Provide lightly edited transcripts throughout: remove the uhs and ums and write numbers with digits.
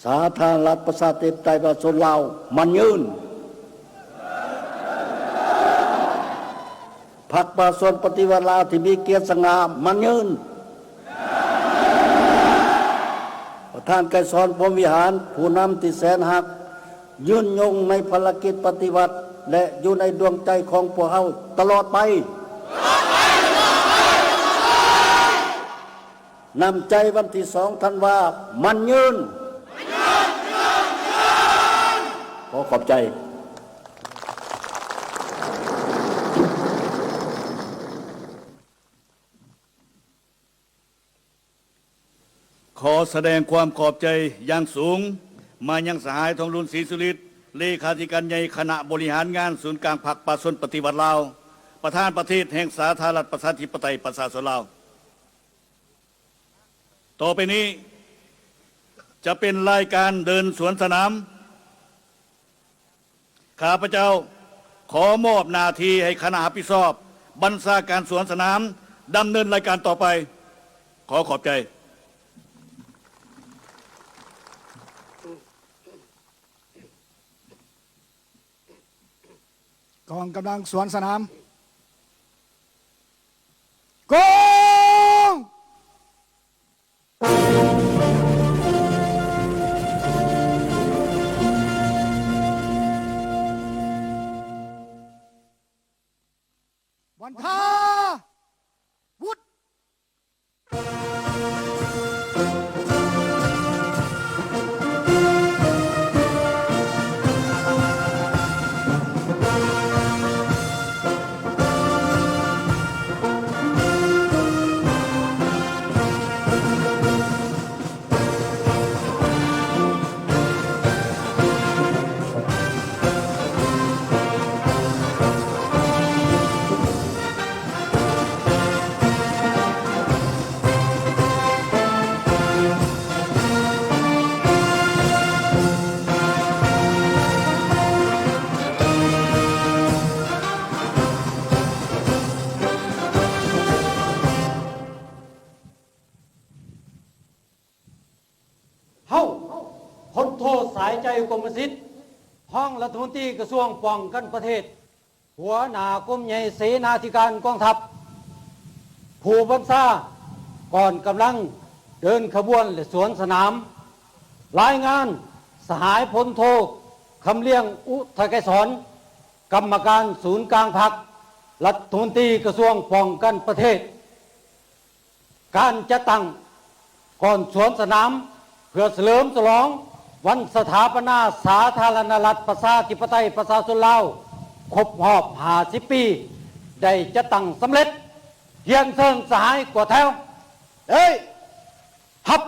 สาธารณรัฐประชาธิปไตยประชาชนลาวมันยืนพรรคประชาชนปฏิวัติลาวที่มีเกียรติสง่ามันยืนประธานไกรสอนพรหมวิหารผู้นำที่แสนหักยืนยงในภารกิจปฏิวัติและอยู่ในดวงใจของพวกเราตลอดไปนำใจวันที่2 ธันวามันยืนขอขอบใจขอแสดงความขอบใจอย่างสูงมายังสหายทองรุนศรีสุริตเลขาธิการใหญ่คณะบริหารงานศูนย์กลางพรรคประชาชนปฏิวัติลาวประธานประเทศแห่งสาธารณรัฐประชาธิปไตยประชาชนลาวต่อไปนี้จะเป็นรายการเดินสวนสนามข้าพเจ้าขอมอบหน้าที่ให้คณะรับผิดชอบบัญชาการสวนสนามดำเนินรายการต่อไปขอขอบใจกองกำลังสวนสนามกงวันท่าวุฒเฮ้าพลโทสายใจกรมสิทธิ์ห้องรัฐมนตรีกระทรวงป้องกันประเทศหัวหน้ากรมใหญ่เสนาธิการกองทัพผู้บัญชาก่อนกำลังเดินขบวนและสวนสนามรายงานสหายพลโทคำเลี้ยงอุทัยไกรสอนกรรมการศูนย์กลางพรรครัฐมนตรีกระทรวงป้องกันประเทศการจะตั้งก่อนสวนสนามเพื่อเฉลิมฉลองวันสถาปนาสาธารณรัฐประชาธิปไตยประชาชนลาวครบรอบ50 ปีได้จะตั้งสำเร็จเพียงเชิงสหายกว่าแถวเฮ้ยฮับ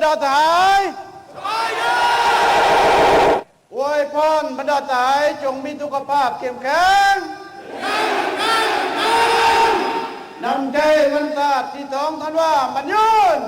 ดาทหายอวยพรบรรดาทหายจงมีสุขภาพเข้มแข็งนำใจวันศาสตร์ที่สองท่านว่ามันยืน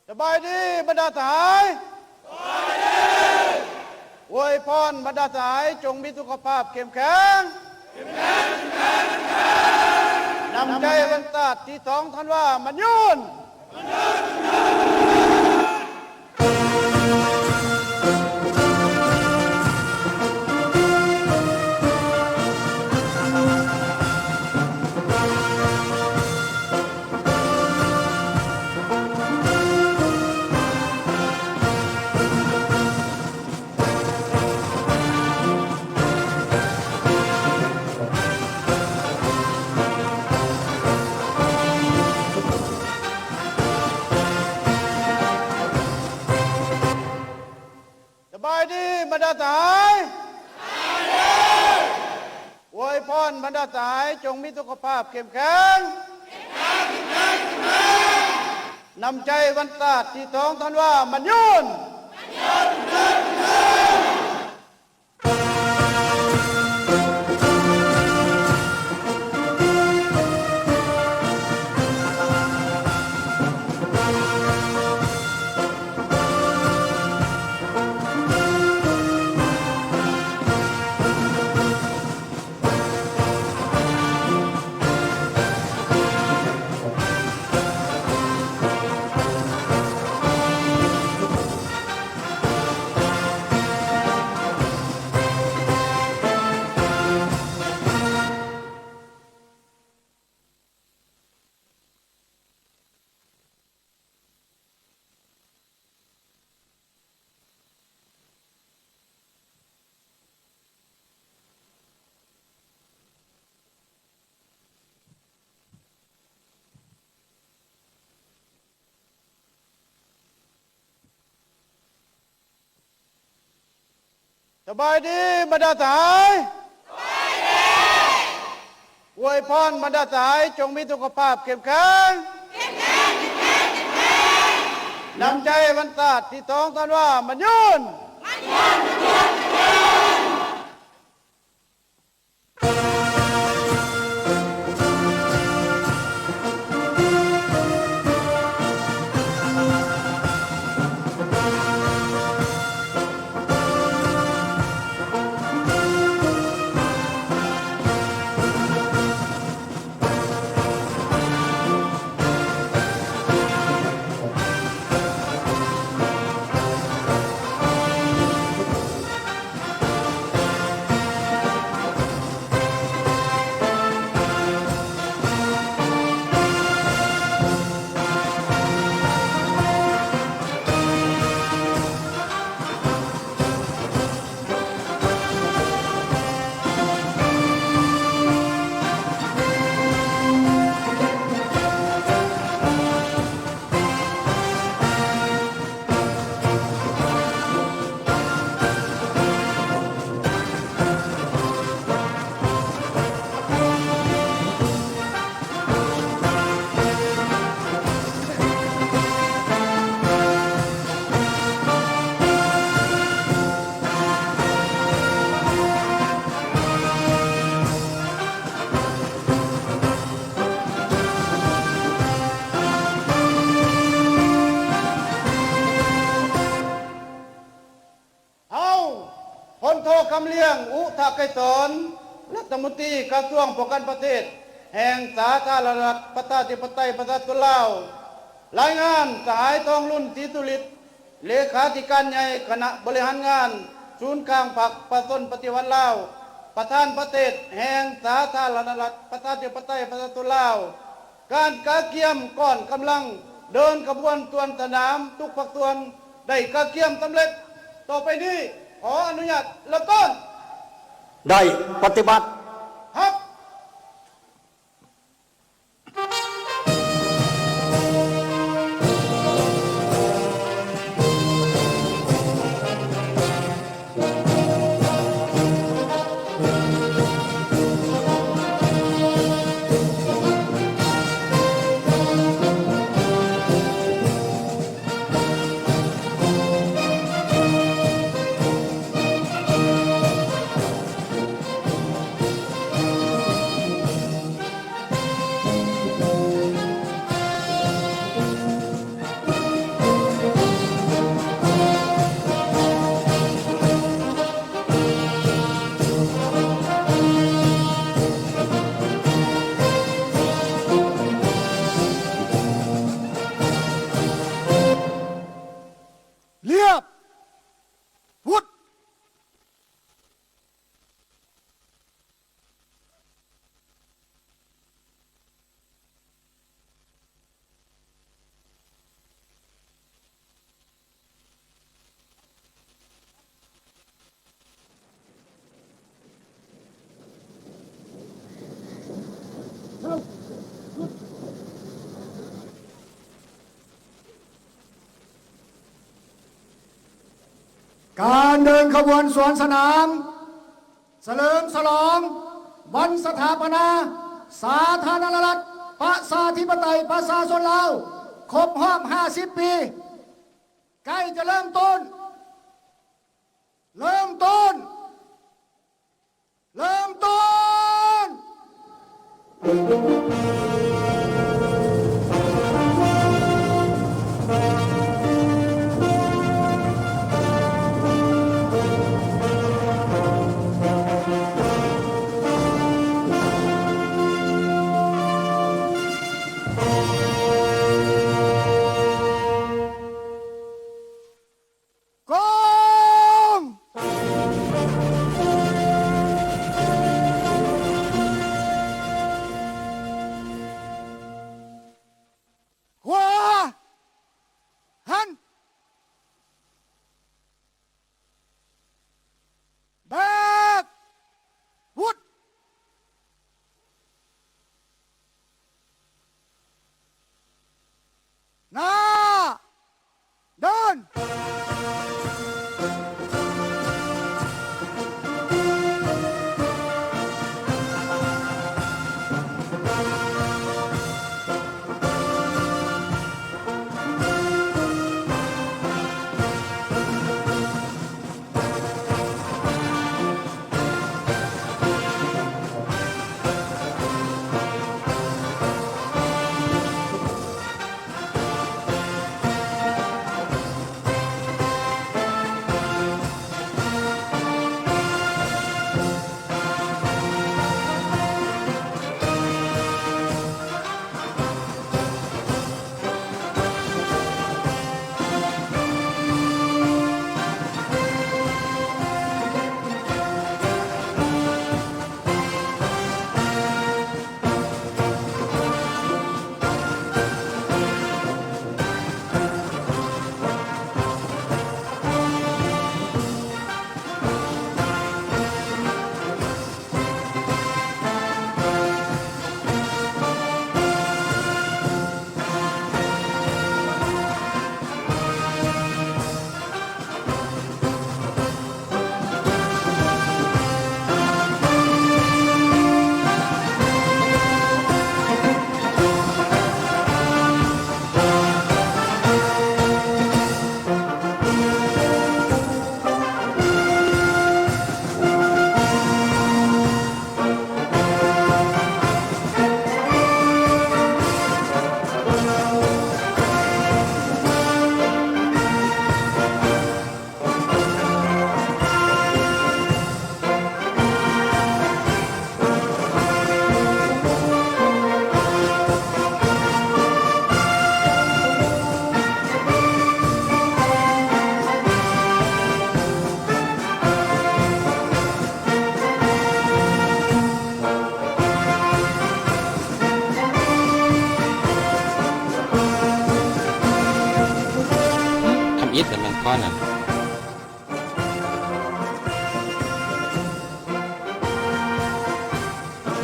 สบายดีบรรดาทหายอวยพรบรรดาทหายจงมีสุขภาพเข้มแข็งนำใจวันศาสตร์ที่สองท่านว่ามันยืนสบายดีบรรดาทหายอวยพรบรรดาทหายจงมีสุขภาพเข้มแข็งนำใจวันศาสตร์ที่สองท่านว่ามันยืนสบายดีบรรดาทหายอวยพรบรรดาทหายจงมีสุขภาพเข้มแข็งนำใจวันศาสตร์ที่สองท่านว่ามันยืน ทไกรสอนรัฐมนตรีกระทรวงป้องกันประเทศ แห่งสาธารณรัฐประชาธิปไตยประชาชนลาวรายงานสหายทองรุ่นศรีสุริตเลขาธิการใหญ่คณะบริหารงานศูนย์กลางพรรคประชาชนปฏิวัติลาวประธานประเทศแห่งสาธารณรัฐประชาธิปไตยประชาชนลาวการกาเกียมก่อนกำลังเดินขบวนตวนสนามทุกภาคส่วนได้กาเกียมสำเร็จต่อไปนี้ขออนุญาตเริ่มต้น ได้ปฏิบัติ ครับ เรียบวุฒการเดินขบวนสวนสนามเฉลิมฉลองวันสถาปนาสาธารณรัฐประชาธิปไตยประชาชนลาวครบรอบ50 ปีใกล้จะเริ่มต้น เริ่มต้น เริ่มต้น กอง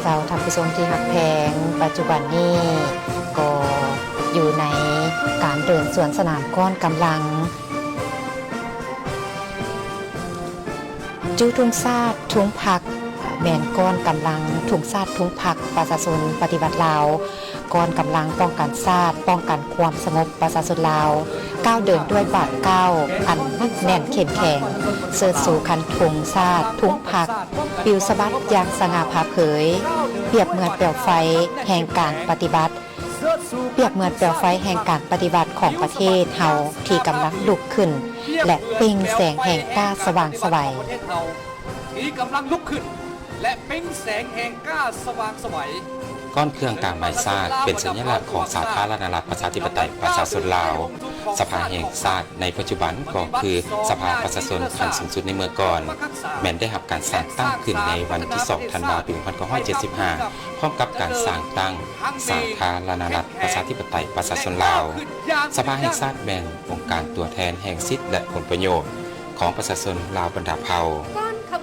จ้าท่านผู้ชมที่หักแพงปัจจุบันนี้ก็อยู่ในการเดินสวนสนามก้อนกำลังจู้ทุ่งซาดทุ่งผักแมนก้อนกำลังทุ่งซาดทุ่งผักประชาชนปฏิบัติลาวก้อนกำลังป้องกันซาดป้องกันความสงบประชาชนลาวก้าวเดินด้วยบาทก้าวอันนักแน่นเข้มแข็งเสิร์ชสู่คันทุ่งซาดทุ่งผักปิวสะบัดอย่างสง่าผ่าเผยเปรียบเหมือนเปลวไฟแห่งการปฏิบัติเปรียบเหมือนเปลวไฟแห่งการปฏิบัติของประเทศเฮาที่กำลังลุกขึ้นและเปล่งแสงแห่งกล้าสว่างไสวที่กำลังลุกขึ้นและเปล่งแสงแห่งกล้าสว่างไสว ก้อนเครื่องกลางไม้ซาดเป็นสัญลักษณ์ของสาธารณรัฐประชาธิปไตยประชาชนลาวสภาแห่งชาติในปัจจุบันก็คือสภาประชาชนขั้นสูงสุดในเมื่อก่อนแม้นได้รับการสร้างตั้งขึ้นในวันที่2ธันวาคมปี1975พร้อมกับการสร้างตั้งสาธารณรัฐประชาธิปไตยประชาชนลาวสภาแห่งชาติแบ่งองค์การตัวแทนแห่งสิทธิและผลประโยชน์ของประชาชนลาวบรรดาเผ่า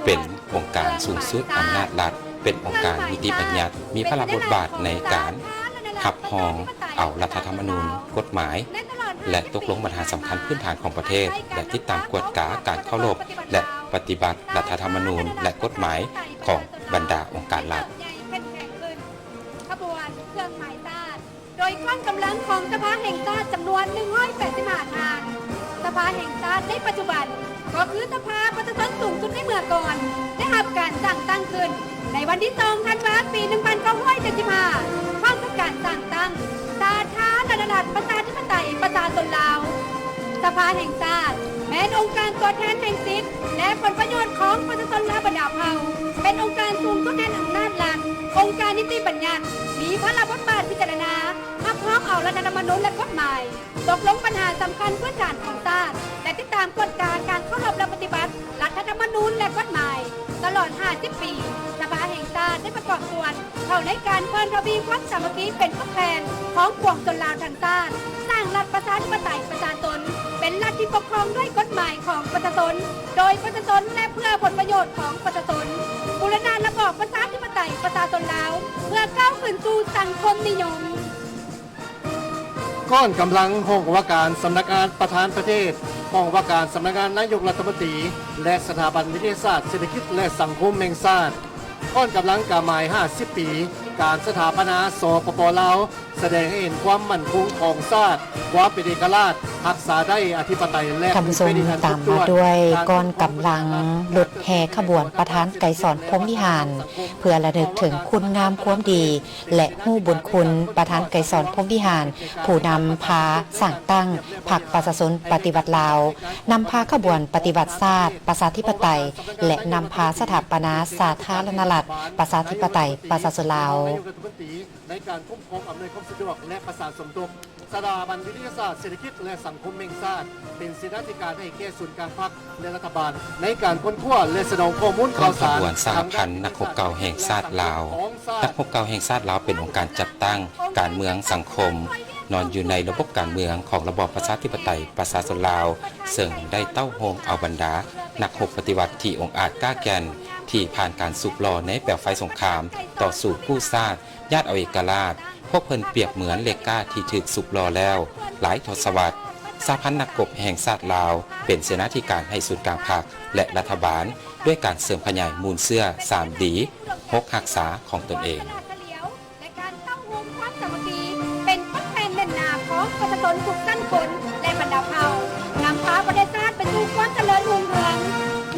เป็นองค์การสูงสุดอำนาจรัฐเป็นองค์การนิติบัญญัติมีพระบทบาทในการหับห้องเอารัฐธรรมนูญกฎหมายและตกลงปัญหาสำคัญพื้นฐานของประเทศและติดตามกวดกาการเคารพและปฏิบัติรัฐธรรมนูญและกฎหมายของบรรดาองค์การรัฐขบวนเครื่องหมายชาติโดยก้อนกำลังของสภาแห่งชาติจำนวน185ทางสภาแห่งชาติในปัจจุบันก็คือสภาประชาชนสูงสุดในเมื่อก่อนได้รับการสร้างตั้งขึ้นในวันที่2ธันวาคมปี1975พร้อมกับการสร้างตั้งสาธารณรัฐประชาธิปไตยประชาชนลาวสภาแห่งชาติแม้นองค์การตัวแทนแห่งสิทธิและผลประโยชน์ของประชาชนลาวบรรดาเผ่าเป็นองค์การสูงสุดแห่งอำนาจรัฐองค์การนิติบัญญัติมีพระบทบาทพิจารณาหักห้องเอารัฐธรรมนูญและกฎหมายตกลงปัญหาสำคัญพื้นฐานของชาติและติดตามกฎการเคารพและปฏิบัติรัฐธรรมนูญและกฎหมายตลอด50 ปีสภาแห่งชาติได้ประกอบส่วนเข้าในการเพิ่มทวีความสามัคคีเป็นผู้แทนของปวงชนลาวทั้งชาติสร้างรัฐประชาธิปไตยประชาชนเป็นรัฐที่ปกครองด้วยกฎหมายของประชาชนโดยประชาชนและเพื่อผลประโยชน์ของประชาชนบูรณาระบอบประชาธิปไตยประชาชนลาวเพื่อก้าวขึ้นสู่สังคมนิยมก้อนกำลังห้องว่าการสำนักงานประธานประเทศห้องว่าการสำนักงานนายกรัฐมนตรีและสถาบันวิทยาศาสตร์เศรษฐกิจและสังคมแห่งชาติก้อนกำลังกาหมาย50 ปีการสถาปนาสปป.ลาวแสดงให้เห็นความมั่นคงของชาติความเป็นเอกราชรักษาได้อธิปไตยและท่านผู้ชมตามมาด้วยก้อนกำลังรถแห่ขบวนประธานไกรสอนพรหมวิหารเพื่อระลึกถึงคุณงามความดีและฮู้บุญคุณประธานไกรสอนพรหมวิหารผู้นำพาสร้างตั้งพรรคประชาชนปฏิวัติลาวนำพาขบวนปฏิวัติชาติประชาธิปไตยและนำพาสถาปนาสาธารณรัฐประชาธิปไตยประชาชนลาวในการคุ้มครองอำนวยความสะดวกและประสานสมทบสถาบันวิทยาศาสตร์เศรษฐกิจและสังคมแห่งชาติเป็นเสนาธิการให้แก่ศูนย์กลางพรรคและรัฐบาลในการค้นคว้าและสนองข้อมูลข่าวสารขบวนสหพันธ์นักรบเก่าแห่งชาติลาวนักรบเก่าแห่งชาติลาวเป็นองค์การจัดตั้งการเมืองสังคมนอนอยู่ในระบบการเมืองของระบอบประชาธิปไตยประชาชนลาวซึ่งได้เต้าโฮมเอาบรรดานักรบปฏิวัติที่องอาจกล้าแก่นที่ผ่านการสูบหล่อในเปลวไฟสงครามต่อสู้กู้ชาติญาติเอาเอกราชพวกเพิ่นเปรียบเหมือนเหล็กกล้าที่ถูกสูบหล่อแล้วหลายทศวรรษสหพันธ์นักรบแห่งชาติลาวเป็นเสนาธิการให้ศูนย์กลางพรรคและรัฐบาลด้วยการเสริมขยายมูลเสื้อ3ดี6รักษาของตนเองและการเข้าร่วมความสามัคคีเป็นผู้แทนแน่นหนาของประชาชนทุกชั้นคนและบรรดาเผ่านำพาประเทศชาติไปสู่ความเจริญรุ่งเรือง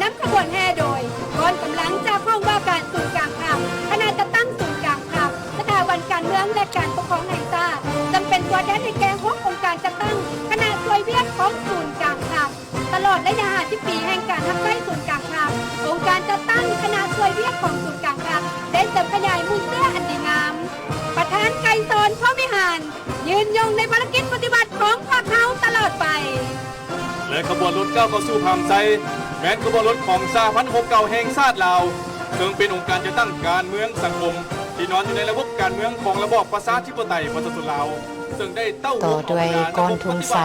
นำขบวนแห่โดยก้อนกำลังจากห้องว่าการศูนย์กลางพรรคคณะจะตั้งศูนย์กลางพรรคสถาบันการเมืองและการปกครองแห่งชาติจำเป็นตัวแทนในแก่6องค์การจะตั้งคณะช่วยเวียนของศูนย์กลางพรรคตลอดระยะ50 ปีแห่งการทำให้ศูนย์กลางพรรคองค์การจะตั้งคณะช่วยเวียนของศูนย์กลางพรรคได้เสริมขยายมูลเสื้ออันดีงามประธานไกรสอนพรหมวิหารยืนยงในภารกิจปฏิบัติของพรรคเขาตลอดไปและขบวนรถก้าวเข้าสู่ผ่านใจแม้นขบวนรถของสหพันธ์เก่าแห่งชาติลาวซึ่งเป็นองค์การจะตั้งการเมืองสังคมที่นอนอยู่ในระบบการเมืองของระบอบประชาธิปไตยประชาชนลาว ซึ่งได้เต้า ต่อด้วยก้อนทุงไซ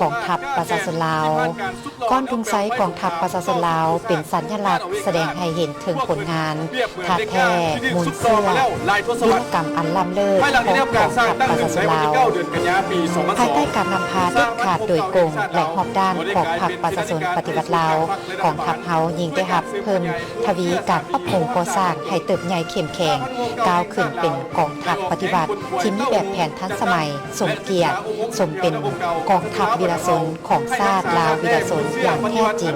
กองทัพประชาชนลาวก้อนทุงไซกองทัพประชาชนลาวเป็นสัญลักษณ์แสดงให้เห็นถึงผลงานท่าแท้มูลเสื้อวิรกรรมอันล้ำเลิศของกองทัพประชาชนลาวภายใต้การนำพาเด็ดขาดโดยกงและหอบด้านของพรรคประชาชนปฏิวัติลาวกองทัพเฮายิงได้รับเพิ่มทวีการปรับปรุงก่อสร้างให้เติบใหญ่เข้มแข็งก้าวขึ้นเป็นกองทัพปฏิวัติที่มีแบบแผนทันสมัยสมเกียรติสมเป็นกองทัพวีรชนของชาติลาววีรชนอย่างแท้จริง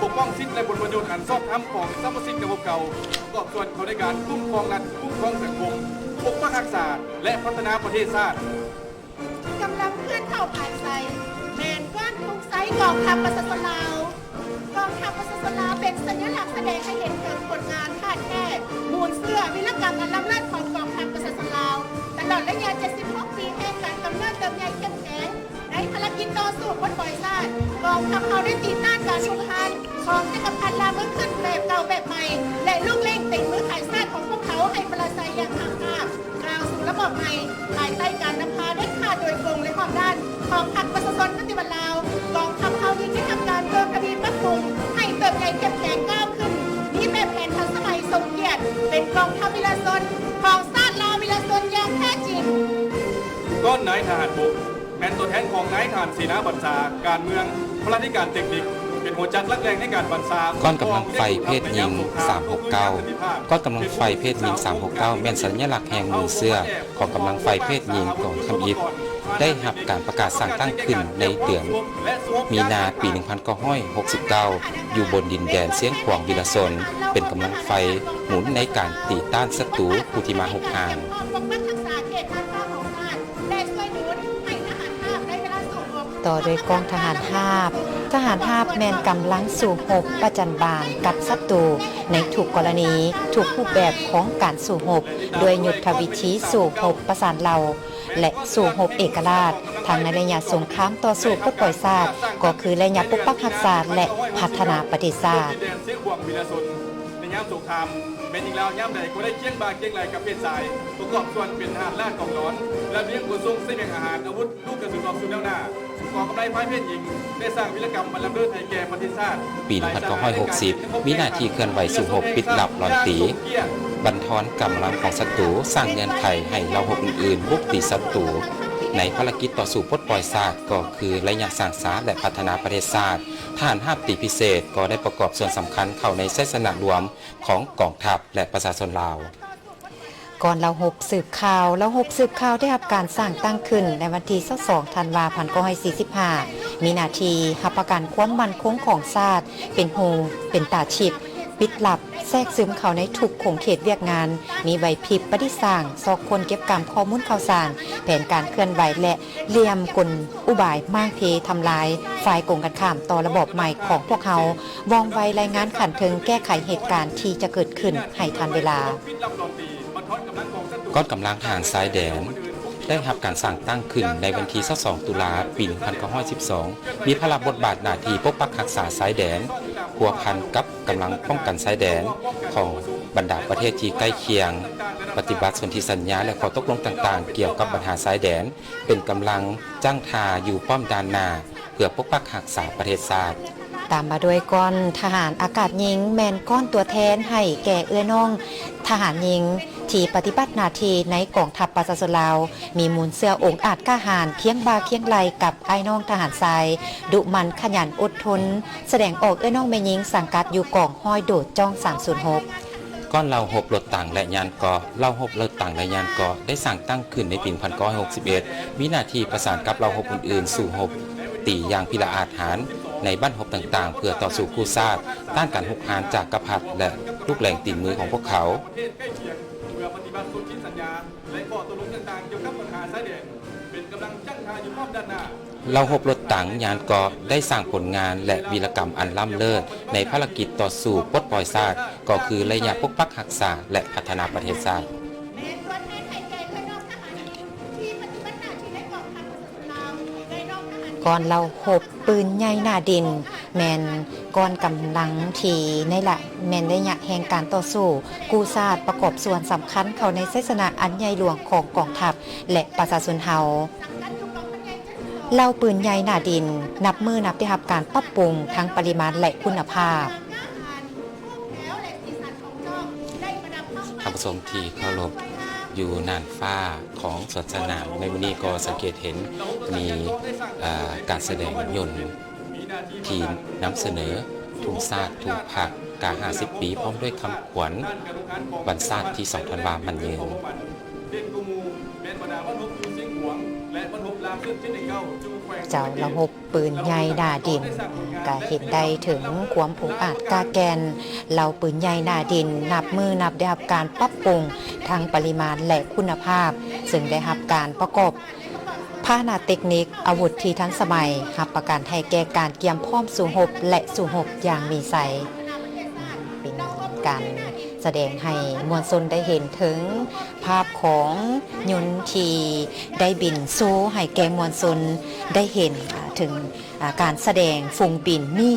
ปกป้องสิทธิและผลประโยชน์อันชอบธรรมของสรรพสิ่งระบบเก่าประกอบส่วนเขาในการคุ้มครองรัฐคุ้มครองสังคมปกป้องรักษาและพัฒนาประเทศชาติกำลังเคลื่อนเข้าผ่านไซแมนก้อนทุงไซกองทัพประชาชนลาวกองทัพประชาชนลาวเป็นสัญลักษณ์แสดงให้เห็นถึงผลงานท่าแท้มูลเสื้อวิรกรรมอันล้ำเลิศของกองทัพประชาชนลาวตลอดระยะ76 ปีแห่งการกำเนิดเติบใหญ่เข้มแข็งในภารกิจต่อสู้ปลดปล่อยชาติกองทัพเขาได้ตีต้านการชุมนุมของจักรพรรดิลาวเมื่อขึ้นแบบเก่าแบบใหม่และลูกเล่งติดมือขายชาติของพวกเขาให้ปราศัยอย่างห่างหากกล่าวสู่ระบบใหม่ภายใต้การนำพาเด็ดขาดโดยกงและความด้านของพรรคประชาชนปฏิวัติลาวกองทัพเขายิ่งได้ทำการเพิ่มทวีปรับปรุงให้เติบใหญ่เข้มแข็งก้าวขึ้นมีแบบแผนทันสมัยทรงเกียรติเป็นกองทัพวีรชนของชาติลาววีรชนอย่างแท้จริงก้อนนายทหารบกแทนตัวแทนของนายทหารเสนาบัญชาการเมืองพลาธิการเทคนิคเป็นหัวจักรลักแรงในการบัญชาก้อนกำลังไฟเพศหญิง369ก้อนกำลังไฟเพศหญิง369แม่นสัญลักษณ์แห่งมือเสื้อของกำลังไฟเพศหญิงกองทัพอิฐได้รับการประกาศสั่งตั้งขึ้นในเดือนมีนาปี 1969 อยู่บนดินแดนเสียงขวางวิรชนเป็นกำลังไฟหมุนในการตีต้านศัตรูผู้ที่มาหุกหางต่อโดยกองทหารทหารหาบแมนกำลังสู่หบประจันบานกับศัตรูในทุกกรณีทุกรูปแบบของการสู่หบโดยยุทธวิธีสู่หบประสานเราและสู่หบเอกราชทางในระยะสงครามต่อสู้ปลดปล่อยชาติก็คือระยะปกปักรักษาและพัฒนาประเทศชาติในยามสงครามเป็นอีกแล้วย่ำใดก็ได้เคียงบาเคียงไหลกับเพศชายประกอบส่วนเป็นทหารลาดกองร้อนและเลี้ยงขนส่งเส้นแบ่งอาหารอาวุธลูกกระสุนออกสู่แนวหน้ากองกำลังไฟเพศหญิงได้สร้างวิรกรรมมันลำเลิศให้แก่ประเทศชาติปี 1960 มีหน้าที่เคลื่อนไหวสู่หบปิดลับลอยตีบันทอนกำลังของศัตรูสร้างเงื่อนไขให้เราหบอื่นๆบุกตีศัตรูในภารกิจต่อสู้ปลดปล่อยชาติก็คือระยะสร้างสรรค์และพัฒนาประเทศชาติทหารหาบตีพิเศษก็ได้ประกอบส่วนสำคัญเข้าในเส้นสนามรวมของกองทัพและประชาชนลาวก่อนเราหบสืบข่าวได้รับการสร้างตั้งขึ้นในวันที่22 ธันวาคม 1945 มีหน้าที่รับประกันความมั่นคงของชาติเป็นหูเป็นตาชิดปิดลับแทรกซึมเข้าในทุกขงเขตเวียกงานมีใบพริบปฏิสร้างซอกคนเก็บกรรมข้อมูลข่าวสารแผนการเคลื่อนไหวและเหลี่ยมกลอุบายม่างเพทำลายฝ่ายกงกันข้ามต่อระบบใหม่ของพวกเขาวองไวรายงานขันถึงแก้ไขเหตุการณ์ที่จะเกิดขึ้นให้ทันเวลาก้อนกำลังทหารสายแดนได้รับการสร้างตั้งขึ้นในวันที่22 ตุลาปี 1912 มีพระบทบาทหน้าที่ปกปักรักษาสายแดนพัวพันกับกำลังป้องกันสายแดนของบรรดาประเทศที่ใกล้เคียงปฏิบัติสนธิสัญญาและข้อตกลงต่างๆเกี่ยวกับปัญหาสายแดนเป็นกำลังจ้างทาอยู่ป้อมด้านหน้าเพื่อปกปักรักษาประเทศชาติตามมาด้วยก้อนทหารอากาศหญิงแมนก้อนตัวแทนให้แก่เอื้อน้องทหารหญิงที่ปฏิบัติหน้าที่ในกองทัพประชาชนลาวมีมูลเสื้อองค์อาจกล้าหาญเคียงบ่าเคียงไหลกับไอ้น้องทหารทรายดุมันขยันอดทนแสดงออกเอื้อน้องแม่หญิงสังกัดอยู่กองห้อยโดดจ้อง306ก้อนเราหบรถต่างและยานเกาะเราหบรถต่างและยานเกาะได้สั่งตั้งขึ้นในปี 1961 มีหน้าที่ประสานกับเราหบอื่นๆสู่หบตีอย่างพิละอาจหารในบ้านหบต่างๆเพื่อต่อสู้คู่ชาติต้านการหุกหานจากกษัตริย์และลูกแหล่งตีนมือของพวกเขาเราหบรถถังยานเกาะได้สร้างผลงานและวีรกรรมอันล้ำเลิศในภารกิจต่อสู้ปลดปล่อยชาติก็คือระยะปกปักรักษาและพัฒนาประเทศชาติก่อนเราหบปืนใหญ่หน้าดินแมน ก้อนกำลังที่ในละแม่นระยะแห่งการต่อสู้กู้ชาติประกอบส่วนสำคัญเข้าในไสสนะอันใหญ่หลวงของกองทัพและประชาชนเฮาเหล่าปืนใหญ่หน้าดินนับมือนับได้รับการปรับปรุงทั้งปริมาณและคุณภาพท่านผู้ชมที่เคารพอยู่น่านฟ้าของสวนสนามในวันนี้ก็สังเกตเห็นมีการแสดงยนต์ที่นำเสนอทุงชาติทุงผักกา50 ปีพร้อมด้วยคำขวัญวันชาติที่2 ธันวาคมมันยืนเจ้าระบบปืนใหญ่หน้าดินก็เห็นได้ถึงความผงอาจกาแกนเหล่าปืนใหญ่หน้าดินนับมือนับได้รับการปรับปรุงทั้งปริมาณและคุณภาพซึ่งได้รับการประกอบพาหนะเทคนิคอาวุธที่ทันสมัยรับประกันให้แก่การเกียมพร้อมสู่รบและสู่รบอย่างมีไสเป็นการแสดงให้มวลชนได้เห็นถึงภาพของยนต์ที่ได้บินสู้ให้แก่มวลชนได้เห็นถึงการแสดงฝูงบินมี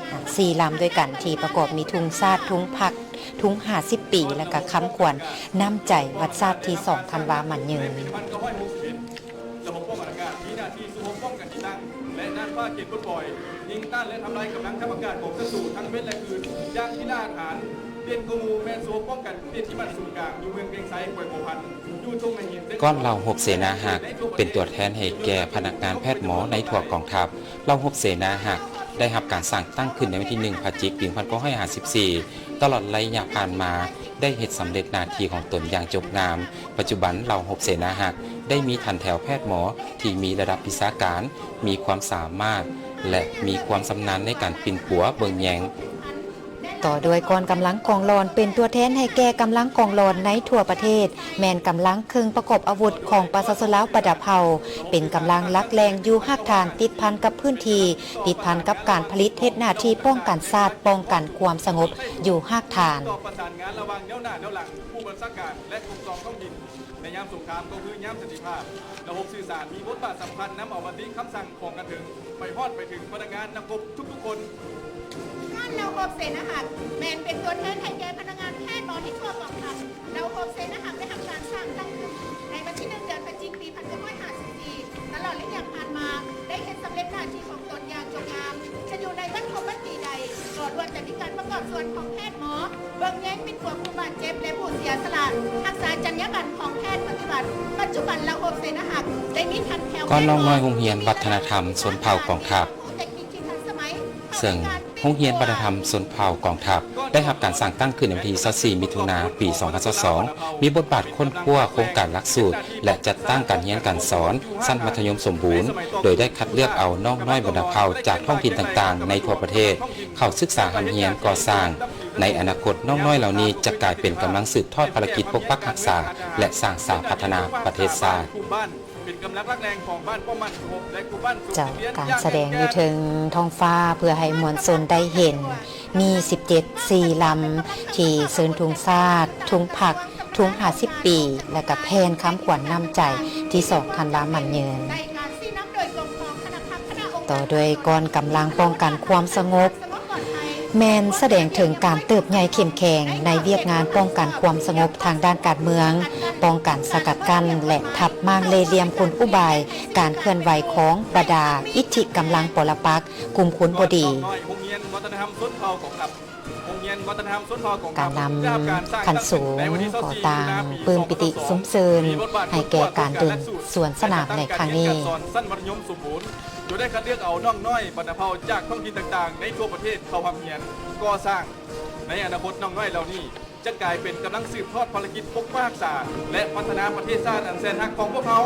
4 ลำด้วยกันที่ประกอบมีทุงชาติทุงผักทุง50 ปีและก็คำขวัญน้ำใจวัดชาติที่2 ธันวาคมมันยืนระบบป้องกันอากาศมีหน้าที่สู้รบป้องกันที่ตั้งและน่านฟ้าเขตปลดปล่อยยิงต้านและทำลายกำลังทัพอากาศของศัตรูทั้งเม็ดและคืนย่างที่หน้าฐานเตียนกูมูแมนสู้ป้องกันเตียนที่มันศูนย์กลางอยู่เมืองเกรงไซแขวงโมพันอยู่ตรงในหินก้อนเหล่า6 เสนาหักเป็นตัวแทนให้แก่พนักงานแพทย์หมอในทั่วกองทัพเหล่า6 เสนาหักได้รับการสร้างตั้งขึ้นในวันที่1 พฤศจิกายน 1954ตลอดระยะผ่านมาได้เฮ็ดสำเร็จหน้าที่ของตนอย่างจบงามปัจจุบันเหล่า6 เสนาหักได้มีทันแถวแพทย์หมอที่มีระดับวิชาการมีความสามารถและมีความชำนาญในการปิ่นปัวเบิ่งแยงต่อด้วยกองกำลังกองรอนเป็นตัวแทนให้แก่กำลังกองรอนในทั่วประเทศแมนกำลังเครื่องประกอบอาวุธของประชาชนลาวประดับเผาเป็นกำลังลักแรงอยู่หักฐานติดพันกับพื้นที่ติดพันกับการผลิตเฮ็ดหน้าที่ป้องกันชาติป้องกันความสงบอยู่หักฐานประสานงานระหว่างแนวหน้าแนวหลังผู้บัญชาการและกรมกองท้องถิ่นในยามสงครามก็คือยามสันติภาพระบบสื่อสารมีบทบาทสำคัญนำเอาบันทึกคำสั่งของกันถึงไปฮอดไปถึงพนักงานนักรบทุกๆคนท่านเราหกเสนาหักแมนเป็นตัวแทนให้แก่พนักงานแพทย์หมอที่ทั่วกองทัพเราหกเสนาหักได้ทำการสร้างตั้งขึ้นในวันที่1 เดือนพฤศจิกายน 1954ตลอดระยะผ่านมาได้เห็นสำเร็จหน้าที่ของตนอย่างจงงามจะอยู่ในวันครบวันปีใดก่อนวันจะมีการประกอบส่วนของแพทย์หมอเบิ่งแย้งปิดกวดผู้บาดเจ็บและผู้เสียสละรักษาจรรยาบรรณของแพทย์ปฏิบัติปัจจุบันเราหกเสนาหักได้มีทันแถวก้อนน้องน้อยโรงเรียนวัฒนธรรมชนเผ่ากองทัพซึ่งโรงเรียนวัฒนธรรมชนเผ่ากองทัพได้รับการสร้างตั้งขึ้นในวันที่24 มิถุนายน ปี 2022มีบทบาทค้นคว้าโครงการหลักสูตรและจัดตั้งการเรียนการสอนชั้นมัธยมสมบูรณ์โดยได้คัดเลือกเอาน้องน้อยบรรดาเผ่าจากท้องถิ่นต่างๆในทั่วประเทศเข้าศึกษาหำเรียนก่อสร้างในอนาคตน้องน้อยเหล่านี้จะกลายเป็นกำลังสืบทอดภารกิจปกปักรักษาและสร้างสรรค์พัฒนาประเทศชาติเป็นกำลังรักแรงของบ้านป้อมมันคบและกูบ้านจากการแสดงอยู่ถึงท้องฟ้าเพื่อให้มวลชนได้เห็นมี4 ลำที่เชิญทุงชาติทุงผักทุง50 ปีและกับแพนคำขวัญน้ำใจที่2 ธันวาคมมันยืนต่อด้วยกองกำลังป้องกันความสงบแมนแสดงถึงการเติบใหญ่เข้มแข็งในเวียกงานป้องกันความสงบทางด้านการเมืองป้องกันสกัดกั้นและทับมางเลเหลี่ยมคุณอุบายการเคลื่อนไหวของบรรดาอิทธิกำลังปรปักษ์กลุ่มขุนบดีการนำขันสูงก่อต่างปืนปิติซุ้มเซินให้แก่การเดินสวนสนามในครั้งนี้โดยได้คัดเลือกเอาน้องน้อยบรรดาเผ่าจากท้องถิ่นต่างๆในทั่วประเทศเข้ามาเรียนก่อสร้างในอนาคตน้องน้อยเหล่านี้จะกลายเป็นกำลังสืบทอดภารกิจปกป้องรักษาและพัฒนาประเทศชาติอันแสนรักของพวกเขา